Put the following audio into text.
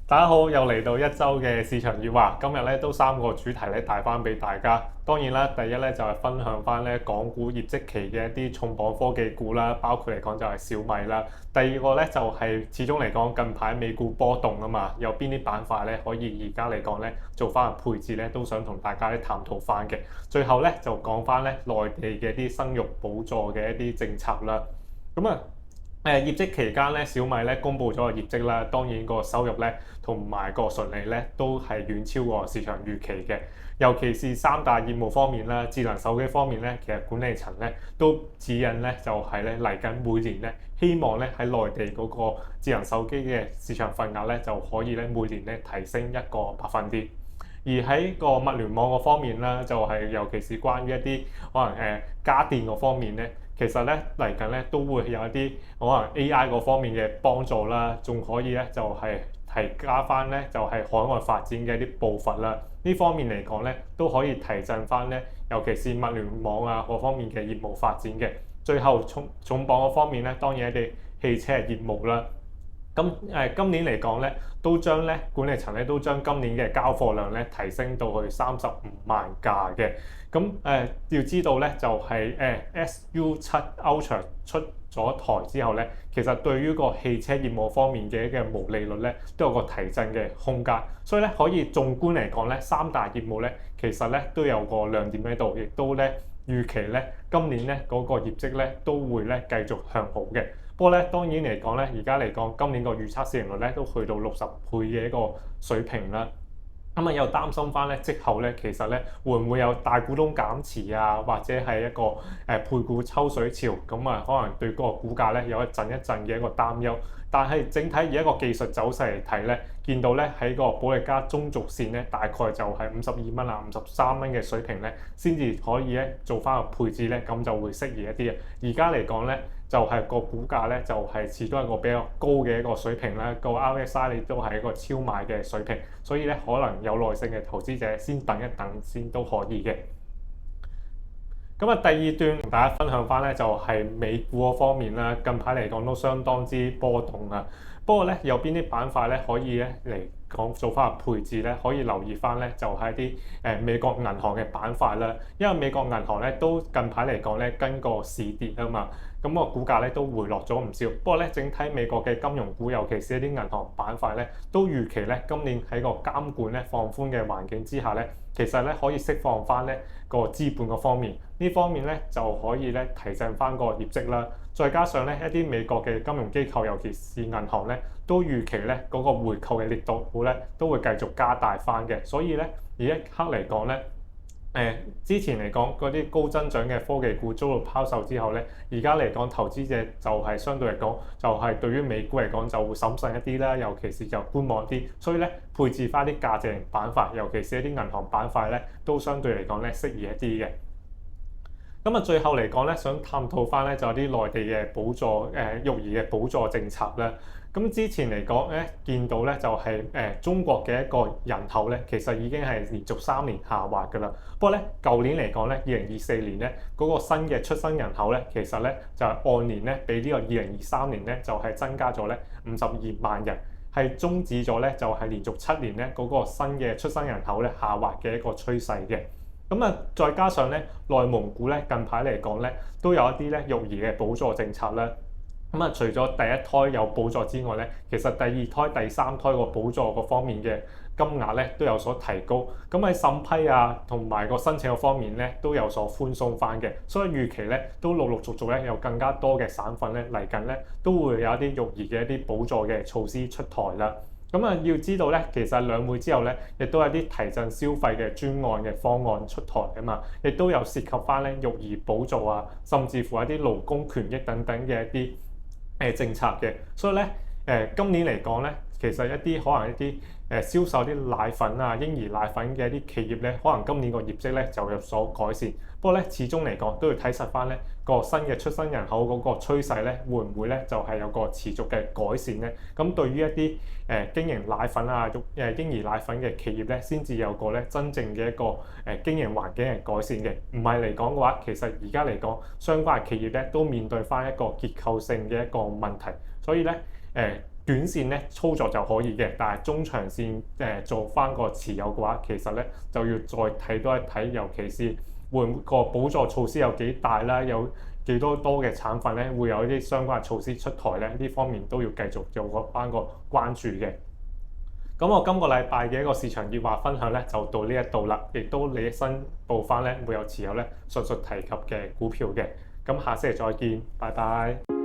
大家好，又嚟到一周嘅市場熱話。今日咧都三個主題咧帶翻俾大家。當然啦，第一咧就係分享翻咧港股業績期嘅一啲重磅科技股啦，包括嚟講就係小米啦。第二個咧就係始終嚟講近排美股波動啊嘛，有邊啲板塊咧可以而家嚟講咧做翻個配置咧，都想同大家咧探討翻嘅。最後咧就講翻咧內地嘅一啲生育補助嘅一啲政策啦。業績期間咧，小米咧公布咗個業績啦，當然個收入咧同埋個純利咧都係遠超過市場預期嘅。尤其是三大業務方面啦，智能手機方面咧，其實管理層咧都指引咧就係咧嚟緊每年咧，希望咧喺內地嗰個智能手機嘅市場份額咧就可以咧每年咧提升1%。而喺個物聯網嗰方面啦，就係尤其是關於一啲可能家電嗰方面咧。其實咧嚟緊咧都會有一啲可能 AI 嗰方面嘅幫助啦，仲可以咧就係提加翻咧就係海外發展嘅一啲步伐啦。呢方面嚟講咧都可以提振翻咧，尤其是物聯網啊嗰方面嘅業務發展嘅。最後重磅嗰方面咧，當然一啲汽車嘅業務啦。今年嚟講咧，都將咧管理層咧都將今年嘅交貨量咧提升到去35萬架嘅。要知道咧就係SU7 Ultra 出咗台之後咧，其實對於個汽車業務方面嘅毛利率咧都有個提振嘅空間。所以咧可以縱觀嚟講咧，三大業務咧其實咧都有個亮點喺度，亦都咧預期咧今年咧嗰個業績咧都會咧繼續向好嘅。不過咧，當然嚟講咧，而家嚟講今年個預測市盈率咧都去到60倍嘅一個水平啦。又擔心翻咧，之後咧其實咧會唔會有大股東減持啊，或者係一個配股抽水潮，可能對嗰個股價咧有一陣嘅一個擔憂。但係整體以一個技術走勢嚟睇咧，見到咧喺個保利加中軸線咧，大概就係52蚊啊、53蚊嘅水平咧，先至可以咧做翻個配置咧，咁就會適宜一啲嘅。而家嚟講咧，就係個股價咧，就係始終一個比較高嘅一個水平啦。個 RSI 亦都係一個超買嘅水平，所以咧可能有耐性嘅投資者先等一等先都可以嘅。第二段同大家分享翻咧，就係美股嗰方面啦。近排嚟講都相當之波動啊。不過咧，有邊啲板塊咧可以咧嚟講做翻個配置咧？可以留意翻咧，就係一啲美國銀行嘅板塊啦。因為美國銀行咧都近排嚟講咧跟個市跌啊嘛，咁個股價咧都回落咗唔少。不過咧，整體美國嘅金融股，尤其是一啲銀行板塊咧，都預期咧今年喺個監管咧放寬嘅環境之下咧，其實咧可以釋放翻咧個資本嗰方面。呢方面咧就可以咧提振翻個業績啦。再加上咧一啲美國嘅金融機構，尤其是銀行咧，都預期咧嗰個回購嘅力度咧都會繼續加大翻嘅。所以咧而一刻嚟講咧，之前嚟講嗰啲高增長嘅科技股遭到拋售之後咧，而家嚟講投資者就係相對嚟講就係對於美股嚟講就會審慎一啲啦，尤其是就觀望啲。所以咧配置翻啲價值型板塊，尤其是一啲銀行板塊咧，都相對嚟講咧適宜一啲嘅。最後嚟講咧，想探討翻咧就有啲內地嘅補助育兒嘅補助政策啦。之前嚟講咧，見到咧就係中國嘅一個人口咧，其實已經係連續3年下滑㗎啦。不過咧，舊年嚟講咧，2024年咧嗰個新嘅出生人口咧，其實咧就係按年咧比呢個2023年咧就係增加咗咧52萬人，係終止咗咧就係連續7年咧嗰個新嘅出生人口咧下滑嘅一個趨勢嘅。再加上咧，內蒙古咧近排嚟講咧，都有一啲咧育兒嘅補助政策啦。除咗第一胎有補助之外咧，其實第二胎、第三胎個補助嗰方面嘅金額咧都有所提高。喺審批啊同埋個申請嗰方面咧都有所寬鬆翻嘅。所以預期咧都陸陸續續咧有更加多嘅省份咧嚟緊咧都會有一啲育兒嘅一啲補助嘅措施出台啦。要知道咧，其實兩會之後咧，亦都有啲提振消費嘅專案嘅方案出台啊嘛，亦都有涉及翻咧育兒補助啊，甚至乎一啲勞工權益等等嘅一啲政策嘅。所以咧今年嚟講咧，其實一啲可能一啲銷售啲奶粉啊、嬰兒奶粉嘅一啲企業咧，可能今年個業績咧就有所改善。不過咧，始終嚟講都要睇實翻咧個新嘅出生人口嗰個趨勢咧，會唔會咧就係有個持續嘅改善咧？咁對於一啲經營奶粉啊、嬰兒奶粉嘅企業咧，先至有個咧真正嘅一個經營環境係改善嘅。唔係嚟講嘅話，其實而家嚟講相關嘅企業咧都面對翻一個結構性嘅一個問題，所以咧短線咧操作就可以嘅，但係中長線做翻個持有嘅話，其實咧就要再睇多一睇，尤其是會唔會個補助措施有幾大啦，有幾多嘅產品咧會有一啲相關嘅措施出台咧，呢方面都要繼續做翻個關注嘅。咁我今個禮拜嘅一個市場熱話分享咧就到呢一度啦，亦都你申報翻咧會有持有咧上述提及嘅股票嘅。咁下星期再見，拜拜。